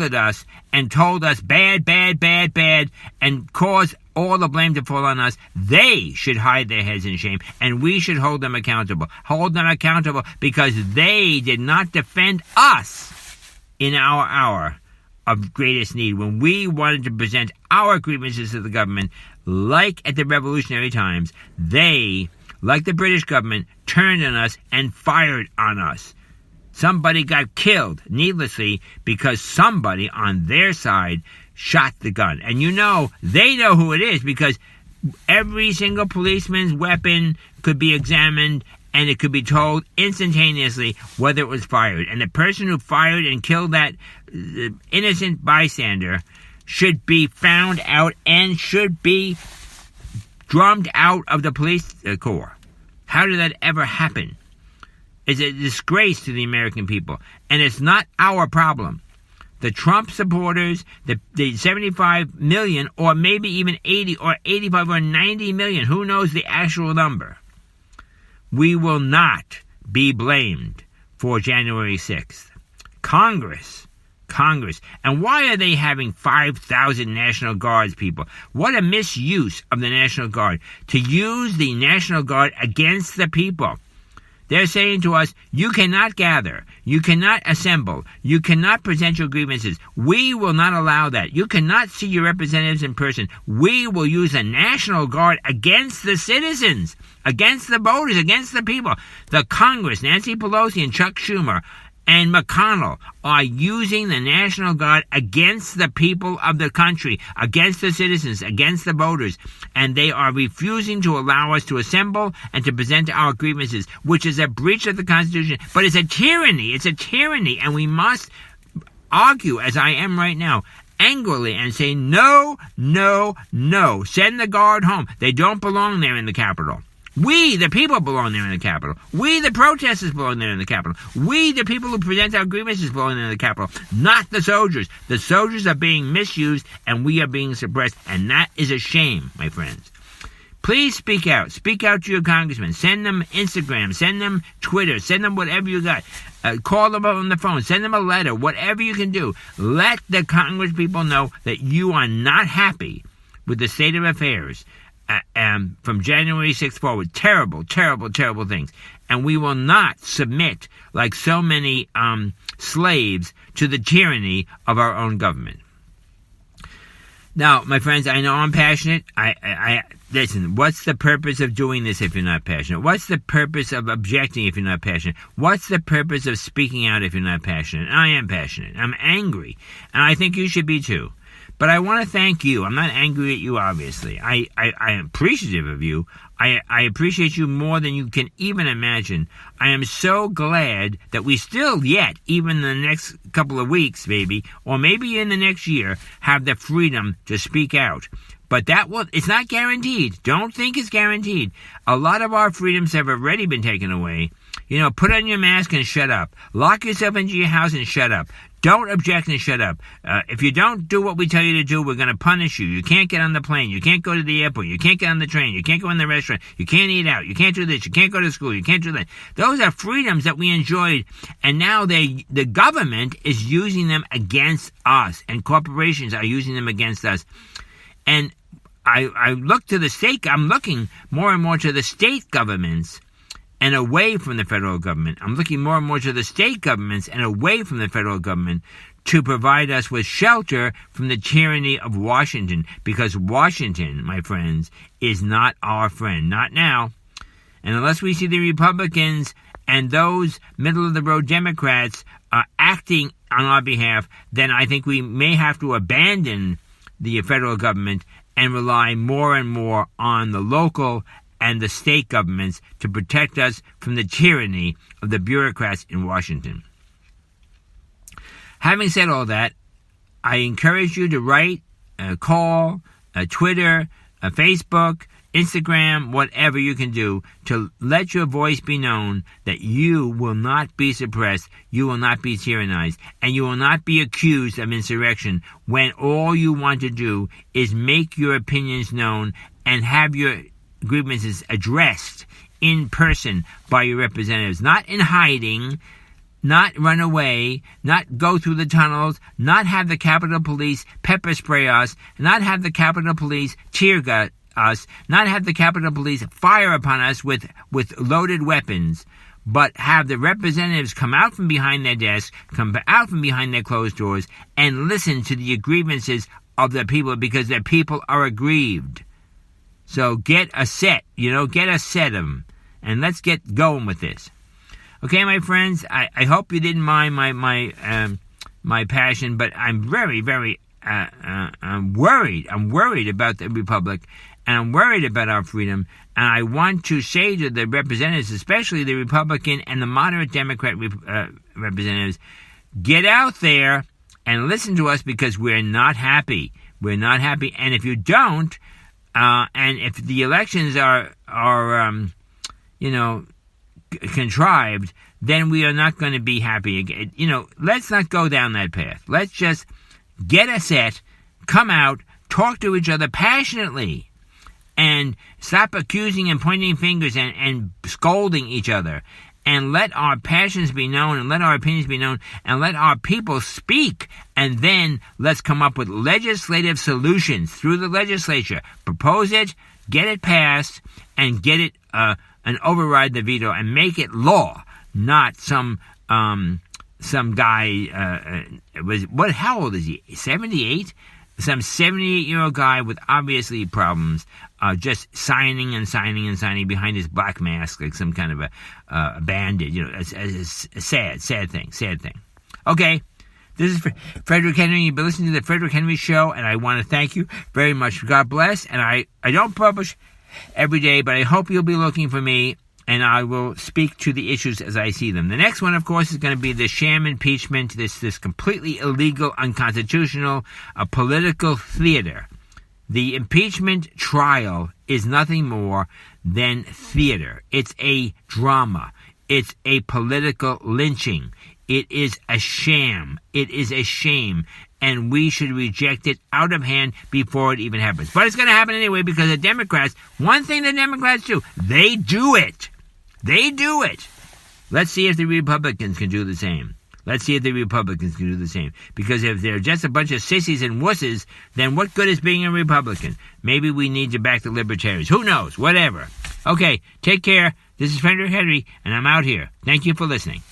at us and told us bad, bad, bad, bad, and caused all the blame to fall on us, they should hide their heads in shame, and we should hold them accountable. Hold them accountable because they did not defend us in our hour of greatest need, when we wanted to present our grievances to the government. Like at the revolutionary times, they, like the British government, turned on us and fired on us. Somebody got killed needlessly because somebody on their side shot the gun. And they know who it is, because every single policeman's weapon could be examined and it could be told instantaneously whether it was fired. And the person who fired and killed that innocent bystander should be found out and should be drummed out of the police corps. How did that ever happen? It's a disgrace to the American people, and it's not our problem. The Trump supporters, the 75 million, or maybe even 80 or 85 or 90 million, who knows the actual number, we will not be blamed for January 6th. Congress. And why are they having 5,000 National Guards people? What a misuse of the National Guard, to use the National Guard against the people. They're saying to us, you cannot gather, you cannot assemble, you cannot present your grievances. We will not allow that. You cannot see your representatives in person. We will use the National Guard against the citizens, against the voters, against the people. The Congress, Nancy Pelosi and Chuck Schumer and McConnell, are using the National Guard against the people of the country, against the citizens, against the voters, and they are refusing to allow us to assemble and to present our grievances, which is a breach of the Constitution. But it's a tyranny, and we must argue, as I am right now, angrily, and say, no, no, no, send the Guard home. They don't belong there in the Capitol. We, the people, belong there in the Capitol. We, the protesters, belong there in the Capitol. We, the people who present our grievances, belong there in the Capitol, not the soldiers. The soldiers are being misused, and we are being suppressed, and that is a shame, my friends. Please speak out. Speak out to your congressmen. Send them Instagram. Send them Twitter. Send them whatever you got. Call them up on the phone. Send them a letter. Whatever you can do. Let the Congress people know that you are not happy with the state of affairs from January 6th forward. Terrible, terrible, terrible things. And we will not submit, like so many slaves, to the tyranny of our own government. Now, my friends, I know I'm passionate. Listen, what's the purpose of doing this if you're not passionate? What's the purpose of objecting if you're not passionate? What's the purpose of speaking out if you're not passionate? I am passionate. I'm angry. And I think you should be too. But I want to thank you. I'm not angry at you, obviously. I am appreciative of you. I appreciate you more than you can even imagine. I am so glad that we still yet, even in the next couple of weeks, maybe, or maybe in the next year, have the freedom to speak out. But it's not guaranteed. Don't think it's guaranteed. A lot of our freedoms have already been taken away. Put on your mask and shut up. Lock yourself into your house and shut up. Don't object and shut up. If you don't do what we tell you to do, we're going to punish you. You can't get on the plane. You can't go to the airport. You can't get on the train. You can't go in the restaurant. You can't eat out. You can't do this. You can't go to school. You can't do that. Those are freedoms that we enjoyed, and now the government is using them against us, and corporations are using them against us. And I look to the state. I'm looking more and more to the state governments and away from the federal government. I'm looking more and more to the state governments and away from the federal government to provide us with shelter from the tyranny of Washington, because Washington, my friends, is not our friend. Not now. And unless we see the Republicans and those middle-of-the-road Democrats acting on our behalf, then I think we may have to abandon the federal government and rely more and more on the local and the state governments to protect us from the tyranny of the bureaucrats in Washington. Having said all that, I encourage you to write, call, Twitter, Facebook, Instagram, whatever you can do to let your voice be known that you will not be suppressed, you will not be tyrannized, and you will not be accused of insurrection when all you want to do is make your opinions known and have your grievances addressed in person by your representatives, not in hiding, not run away, not go through the tunnels, not have the Capitol Police pepper spray us, not have the Capitol Police tear gas us, not have the Capitol Police fire upon us with loaded weapons, but have the representatives come out from behind their desks, come out from behind their closed doors, and listen to the grievances of the people, because the people are aggrieved. So get a set of them, and let's get going with this. Okay, my friends, I hope you didn't mind my passion, but I'm very, very I'm worried. I'm worried about the Republic, and I'm worried about our freedom, and I want to say to the representatives, especially the Republican and the moderate Democrat representatives, get out there and listen to us, because we're not happy. We're not happy, and if you don't, and if the elections are contrived, then we are not going to be happy again. Let's not go down that path. Let's just get a set, come out, talk to each other passionately, and stop accusing and pointing fingers and scolding each other, and let our passions be known, and let our opinions be known, and let our people speak, and then let's come up with legislative solutions through the legislature. Propose it, get it passed, and get it and override the veto and make it law, not some guy. How old is he? 78? Some 78-year-old guy with obviously problems, just signing and signing and signing behind his black mask like some kind of a bandit. A sad thing. Okay. This is Frederick Henry. You've been listening to the Frederick Henry Show, and I want to thank you very much. God bless. And I don't publish every day, but I hope you'll be looking for me, and I will speak to the issues as I see them. The next one, of course, is going to be the sham impeachment, this completely illegal, unconstitutional, political theater. The impeachment trial is nothing more than theater. It's a drama. It's a political lynching. It is a sham. It is a shame. And we should reject it out of hand before it even happens. But it's going to happen anyway, because the Democrats, one thing the Democrats do, they do it. They do it. Let's see if the Republicans can do the same. Because if they're just a bunch of sissies and wusses, then what good is being a Republican? Maybe we need to back the libertarians. Who knows? Whatever. Okay, take care. This is Frederick Henry, and I'm out here. Thank you for listening.